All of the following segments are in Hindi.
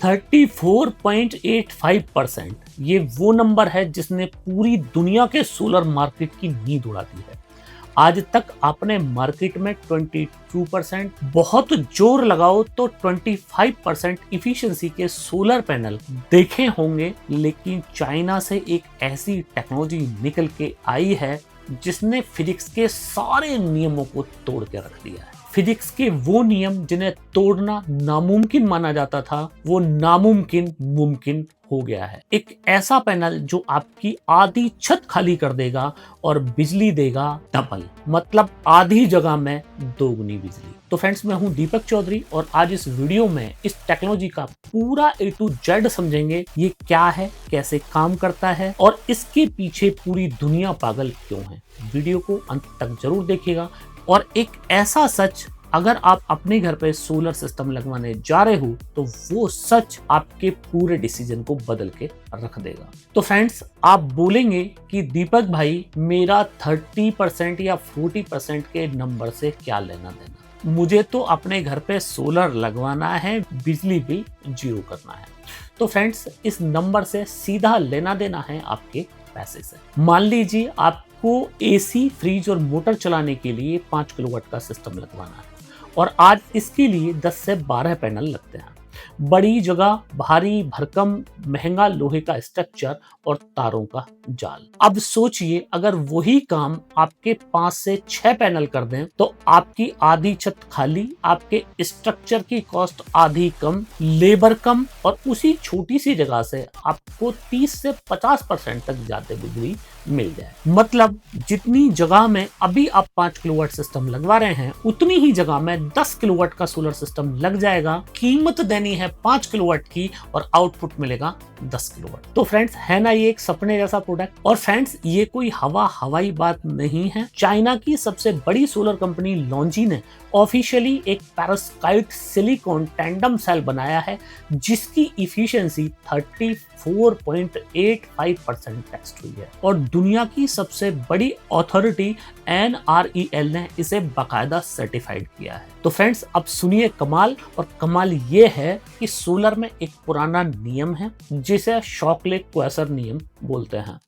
34.85%। ये वो नंबर है जिसने पूरी दुनिया के सोलर मार्केट की नींद उड़ा दी है। आज तक आपने मार्केट में 22%, बहुत जोर लगाओ तो 25% इफिशिएंसी के सोलर पैनल देखे होंगे, लेकिन चाइना से एक ऐसी टेक्नोलॉजी निकल के आई है जिसने फिजिक्स के सारे नियमों को तोड़ के रख दिया है। फिजिक्स के वो नियम जिन्हें तोड़ना नामुमकिन माना जाता था, वो नामुमकिन मुमकिन हो गया है। एक ऐसा पैनल जो आपकी आधी छत खाली कर देगा और बिजली देगा डबल, मतलब आधी जगह में दोगुनी बिजली। तो फ्रेंड्स, मैं हूं दीपक चौधरी और आज इस वीडियो में इस टेक्नोलॉजी का पूरा A to Z समझेंगे। ये क्या है, कैसे काम करता है और इसके पीछे पूरी दुनिया पागल क्यों है। वीडियो को अंत तक जरूर देखिएगा। और एक ऐसा सच, अगर आप अपने घर पे सोलर सिस्टम लगवाने जा रहे हो तो वो सच आपके पूरे डिसीजन को बदल के रख देगा। तो फ्रेंड्स, आप बोलेंगे कि दीपक भाई, मेरा 30% या 40% के नंबर से क्या लेना देना, मुझे तो अपने घर पे सोलर लगवाना है, बिजली बिल जीरो करना है। तो फ्रेंड्स, इस नंबर से सीधा लेना देना है आपके पैसे से। मान लीजिए आपको एसी, फ्रिज और मोटर चलाने के लिए 5 किलोवाट का सिस्टम लगवाना है और आज इसके लिए 10 से 12 पैनल लगते हैं। बड़ी जगह, भारी भरकम महंगा लोहे का स्ट्रक्चर और तारों का जाल। अब सोचिए, अगर वही काम आपके 5 से 6 पैनल कर दें तो आपकी आधी छत खाली, आपके स्ट्रक्चर की कॉस्ट आधी कम, लेबर कम और उसी छोटी सी जगह से आपको 30 से 50% तक ज्यादा बिजली मिल जाए। मतलब जितनी जगह में अभी आप 5 किलोवाट सिस्टम लगवा रहे हैं, उतनी ही जगह में 10 किलोवाट का सोलर सिस्टम लग जाएगा। कीमत देनी है 5 किलोवाट की और आउटपुट मिलेगा 10 किलोवाट। तो फ्रेंड्स, है ना ये एक सपने जैसा प्रोडक्ट। और फ्रेंड्स, ये कोई हवाई बात नहीं है। चाइना की सबसे बड़ी सोलर कंपनी लॉन्जी ने ऑफिशियली एक पेरोस्काइट सिलिकॉन टैंडम सेल बनाया है जिसकी इफिशिएंसी 34.85% टेस्ट हुई है और दुनिया की सबसे बड़ी अथॉरिटी NREL ने इसे बाकायदा सर्टिफाइड किया है। तो फ्रेंड्स, अब सुनिए कमाल। और कमाल ये है कि सोलर में एक पुराना नियम है जिसे शॉकले-क्वेसर नियम बोलते हैं।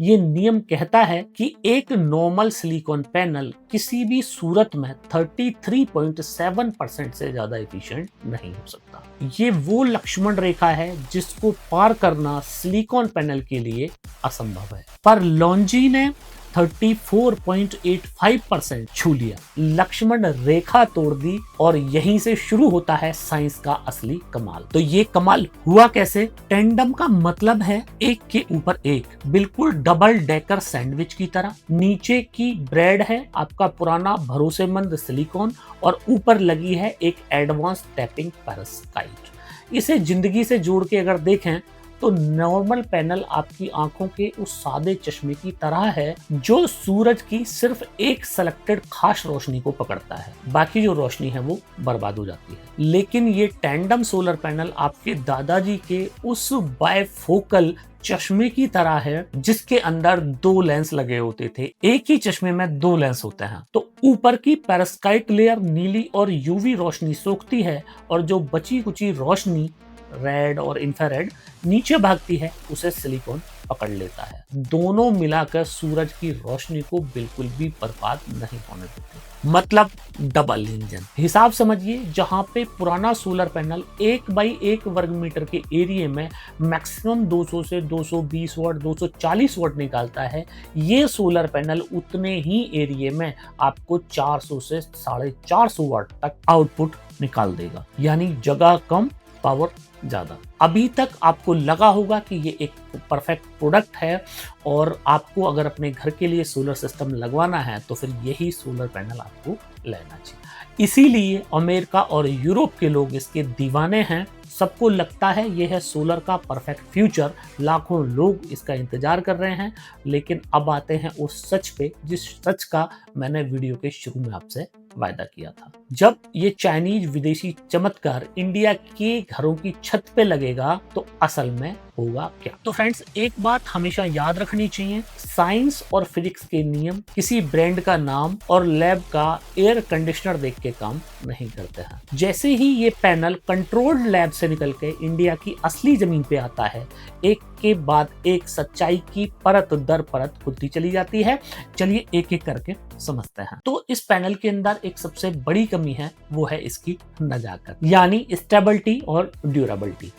ये नियम कहता है कि एक नॉर्मल सिलिकॉन पैनल किसी भी सूरत में 33.7% से ज्यादा एफिशिएंट नहीं हो सकता। ये वो लक्ष्मण रेखा है जिसको पार करना सिलिकॉन पैनल के लिए असंभव है, पर लॉन्जी ने 34.85% छू लिया, लक्ष्मण रेखा तोड़ दी। और यहीं से शुरू होता है साइंस का असली कमाल। तो ये कमाल हुआ कैसे? टेंडम का मतलब है एक के ऊपर एक, बिल्कुल डबल डेकर सैंडविच की तरह। नीचे की ब्रेड है आपका पुराना भरोसेमंद सिलिकॉन और ऊपर लगी है एक एडवांस टैपिंग पेरोस्काइट। इसे जिंदगी से जोड़ के अगर देखें तो नॉर्मल पैनल आपकी आंखों के उस सादे चश्मे की तरह है जो सूरज की सिर्फ एक सेलेक्टेड खास रोशनी को पकड़ता है, बाकी जो रोशनी है वो बर्बाद हो जाती है। लेकिन ये टैंडम सोलर पैनल आपके दादाजी के उस बायफोकल चश्मे की तरह है जिसके अंदर 2 लेंस लगे होते थे। एक ही चश्मे में 2 लेंस होते हैं। तो ऊपर की पेरोस्काइट लेयर नीली और यूवी रोशनी सोखती है और जो बची कुची रोशनी, रेड और इंफ्रारेड, नीचे भागती है, उसे सिलिकॉन पकड़ लेता है। दोनों मिलाकर सूरज की रोशनी को बिल्कुल भी बर्बाद नहीं होने देते। मतलब डबल इंजन। हिसाब समझिए, जहां पे पुराना सोलर पैनल 1 बाई 1 वर्ग मीटर के एरिया में मैक्सिमम 200 से 220 वाट, 240 वाट निकालता है, ये सोलर पैनल उतने ही एरिया में आपको 400 से 450 वाट तक आउटपुट निकाल देगा। यानी जगह कम, पावर ज्यादा। अभी तक आपको लगा होगा कि ये एक परफेक्ट प्रोडक्ट है और आपको अगर अपने घर के लिए सोलर सिस्टम लगवाना है तो फिर यही सोलर पैनल आपको लेना चाहिए। इसीलिए अमेरिका और यूरोप के लोग इसके दीवाने हैं। सबको लगता है यह है सोलर का परफेक्ट फ्यूचर। लाखों लोग इसका इंतजार कर रहे हैं। लेकिन अब आते हैं उस सच पे, जिस सच का मैंने वीडियो के शुरू में आपसे वायदा किया था। जब ये चाइनीज विदेशी चमत्कार इंडिया के घरों की छत पे लगेगा तो असल में होगा क्या। तो फ्रेंड्स, एक बात हमेशा याद रखनी चाहिए, साइंस और फिजिक्स के नियम किसी ब्रांड का नाम और लैब का एयर कंडीशनर देख के काम नहीं करते हैं। जैसे ही ये पैनल कंट्रोल्ड लैब से निकल के इंडिया की असली जमीन पे आता है, एक के बाद एक सच्चाई की परत दर परत खुलती चली जाती है। चलिए एक एक करके समझते हैं। तो इस पैनल के अंदर एक सबसे बड़ी कमी है, वो है इसकी नजाकत, यानी स्टेबिलिटी और ड्यूरेबिलिटी।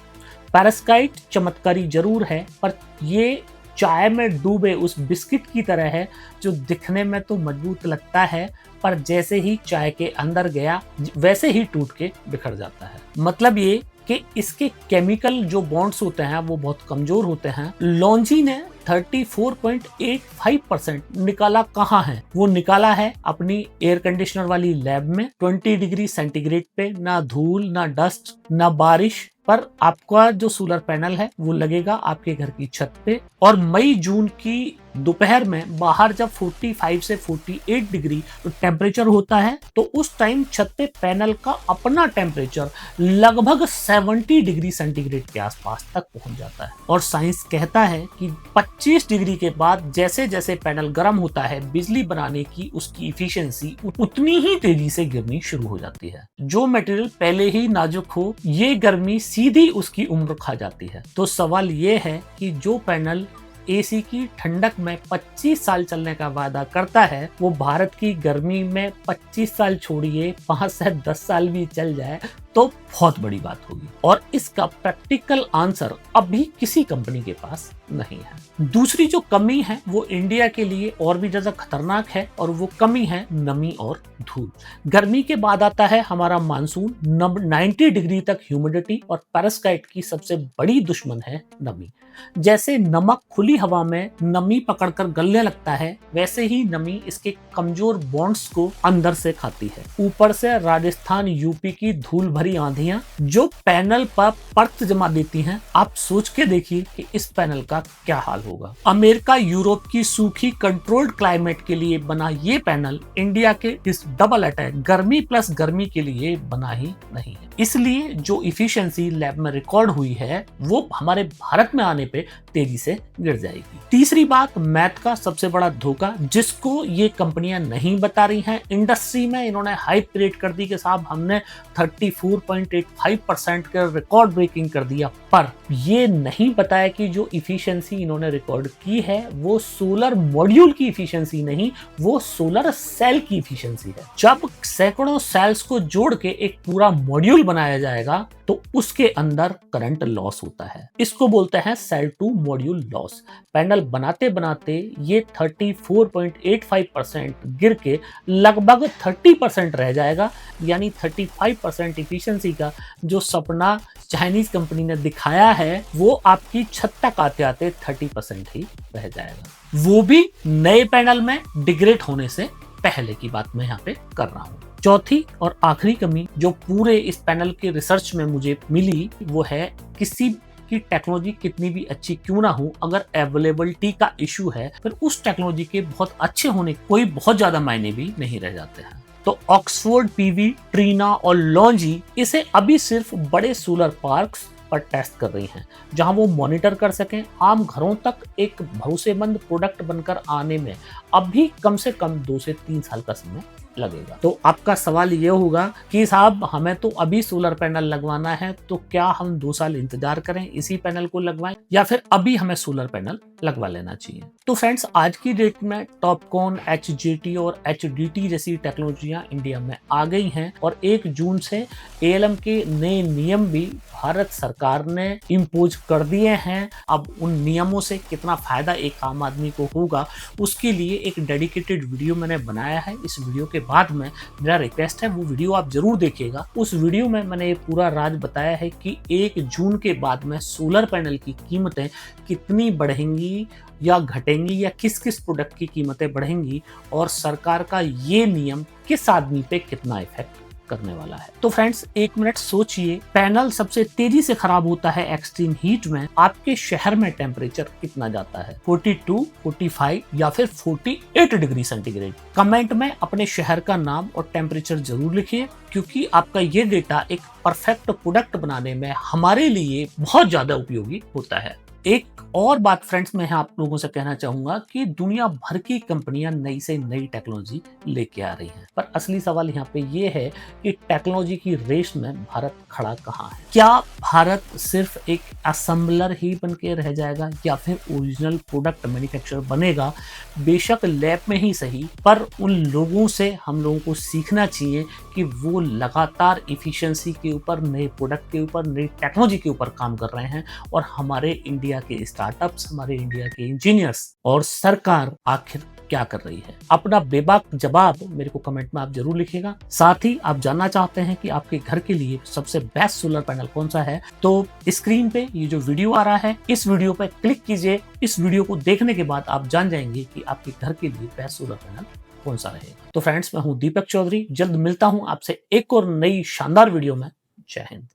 पैरास्काइट चमत्कारी जरूर है, पर ये चाय में डूबे उस बिस्किट की तरह है जो दिखने में तो मजबूत लगता है, पर जैसे ही चाय के अंदर गया वैसे ही टूट के बिखर जाता है। मतलब ये कि इसके केमिकल जो बॉन्ड्स होते हैं वो बहुत कमजोर होते हैं। लॉन्जी ने 34.85% निकाला कहाँ है? वो निकाला है अपनी एयर कंडीशनर वाली लैब में, 20 डिग्री सेंटीग्रेड पे। ना धूल, ना डस्ट, ना बारिश, पर आपका जो सोलर पैनल है वो लगेगा आपके घर की छत पे। और मई जून की दोपहर में बाहर जब 45 से 48 डिग्री टेम्परेचर होता है, तो उस टाइम छत पे पैनल का अपना टेम्परेचर लगभग 70 डिग्री सेंटीग्रेड के आसपास तक पहुंच जाता है। और साइंस कहता है कि 25 डिग्री के बाद जैसे जैसे पैनल गर्म होता है, बिजली बनाने की उसकी इफिशियंसी उतनी ही तेजी से गिरनी शुरू हो जाती है। जो मटेरियल पहले ही नाजुक हो, ये गर्मी सीधी उसकी उम्र खा जाती है। तो सवाल ये है कि जो पैनल एसी की ठंडक में 25 साल चलने का वादा करता है, वो भारत की गर्मी में 25 साल छोड़िए 5 से 10 साल भी चल जाए तो बहुत बड़ी बात होगी। और इसका प्रैक्टिकल आंसर अभी किसी कंपनी के पास नहीं है। दूसरी जो कमी है वो इंडिया के लिए और भी ज्यादा खतरनाक है, और वो कमी है नमी और धूल। गर्मी के बाद आता है हमारा मानसून, 90 डिग्री तक ह्यूमिडिटी, और पैरास्काइट की सबसे बड़ी दुश्मन है नमी। जैसे नमक खुली हवा में नमी पकड़कर गलने लगता है, वैसे ही नमी इसके कमजोर बॉन्ड्स को अंदर से खाती है। ऊपर से राजस्थान यूपी की धूल भरी आंधियां जो पैनल पर परत जमा देती हैं। आप सोच के देखिए कि इस पैनल का क्या हाल होगा। अमेरिका यूरोप की सूखी कंट्रोल्ड क्लाइमेट के लिए बना ये पैनल इंडिया के इस डबल अटैक गर्मी प्लस गर्मी के लिए बना ही नहीं है। इसलिए जो इफिशियंसी लैब में रिकॉर्ड हुई है वो हमारे भारत में आने पे तेजी से गिर जाएगी। तीसरी बात, मैथ का सबसे बड़ा धोखा जिसको ये कंपनियां नहीं बता रही हैं। इंडस्ट्री में इन्होंने हाइप क्रिएट कर दी कि साहब हमने 34.85% का रिकॉर्ड ब्रेकिंग कर दिया, पर ये नहीं बताया कि जो इफिशियंसी इन्होंने रिकॉर्ड की है वो सोलर मॉड्यूल की इफिशियंसी नहीं, वो सोलर सेल की इफिशियंसी है। जब सैकड़ों सेल्स को जोड़ के एक पूरा मॉड्यूल बनाया जाएगा तो उसके अंदर करंट लॉस होता है। इसको बोलते हैं cell to module loss. Panel बनाते बनाते ये 34.85% गिर के लगभग 30% रह जाएगा, यानी 35% इफिशियंसी का जो सपना चाइनीज कंपनी ने दिखाया है वो आपकी छत तक आते आते 30% ही रह जाएगा, वो भी नए पैनल में डिग्रेड होने से पहले की बात मैं यहाँ पे कर रहा हूँ। चौथी और आखिरी कमी जो पूरे इस पैनल के रिसर्च में मुझे मिली वो है किसी की टेक्नोलॉजी कितनी भी अच्छी क्यों ना हो, अगर अवेलेबिलिटी का इशू है फिर उस टेक्नोलॉजी के बहुत अच्छे होने कोई बहुत ज्यादा मायने भी नहीं रह जाते हैं। तो ऑक्सफोर्ड पीवी, ट्रीना और लॉन्जी इसे अभी सिर्फ बड़े सोलर पार्क्स पर टेस्ट कर रही हैं, जहां वो मॉनिटर कर सकें। आम घरों तक एक भरोसेमंद प्रोडक्ट बनकर आने में अभी कम से कम 2 से 3 साल का समय लगेगा। तो आपका सवाल ये होगा कि साहब हमें तो अभी सोलर पैनल लगवाना है, तो क्या हम 2 साल इंतजार करें इसी पैनल को लगवाएं, या फिर अभी हमें सोलर पैनल लगवा लेना चाहिए। तो फ्रेंड्स, आज की डेट में टॉपकॉन, एचजीटी और एचडीटी जैसी टेक्नोलॉजियां इंडिया में आ गई हैं, और 1 जून से एएलएम के नए नियम भी भारत सरकार ने इम्पोज कर दिए हैं। अब उन नियमों से कितना फायदा एक आम आदमी को होगा उसके लिए एक डेडिकेटेड वीडियो मैंने बनाया है। इस वीडियो के बाद में मेरा रिक्वेस्ट है वो वीडियो आप जरूर देखिएगा। उस वीडियो में मैंने ये पूरा राज बताया है कि 1 जून के बाद में सोलर पैनल की कीमतें कितनी बढ़ेंगी या घटेंगी, या किस किस प्रोडक्ट की कीमतें बढ़ेंगी, और सरकार का ये नियम किस आदमी पे कितना इफेक्ट करने वाला है। तो फ्रेंड्स, 1 मिनट सोचिए, पैनल सबसे तेजी से खराब होता है एक्सट्रीम हीट में। आपके शहर में टेम्परेचर कितना जाता है? 42, 45 या फिर 48 डिग्री सेंटीग्रेड? कमेंट में अपने शहर का नाम और टेम्परेचर जरूर लिखिए, क्योंकि आपका ये डेटा एक परफेक्ट प्रोडक्ट बनाने में हमारे लिए बहुत ज्यादा उपयोगी होता है। एक और बात फ्रेंड्स मैं आप लोगों से कहना चाहूंगा कि दुनिया भर की कंपनियां नई से नई टेक्नोलॉजी लेके आ रही हैं, पर असली सवाल यहाँ पे ये है कि टेक्नोलॉजी की रेस में भारत खड़ा कहाँ है। क्या भारत सिर्फ एक असेंबलर ही बन के रह जाएगा या फिर ओरिजिनल प्रोडक्ट मैन्युफैक्चरर बनेगा? बेशक लैब में ही सही, पर उन लोगों से हम लोगों को सीखना चाहिए कि वो लगातार इफिशिएंसी के ऊपर, नए प्रोडक्ट के ऊपर, नई टेक्नोलॉजी के ऊपर काम कर रहे हैं। और हमारे इंडिया के स्टार्टअप्स, हमारे इंडिया के इंजीनियर्स और सरकार आखिर क्या कर रही है? अपना बेबाक जवाब मेरे को कमेंट में आप जरूर लिखिएगा। साथ ही आप जानना चाहते हैं कि आपके घर के लिए सबसे बेस्ट सोलर पैनल कौन सा है, तो स्क्रीन पे ये जो वीडियो आ रहा है, इस वीडियो पे क्लिक कीजिए। इस वीडियो को देखने के बाद आप जान जाएंगे कि आपके घर के लिए बेस्ट सोलर पैनल कौन सा रहेगा। तो फ्रेंड्स, मैं हूं दीपक चौधरी, जल्द मिलता हूं आपसे एक और नई शानदार वीडियो में। जय हिंद।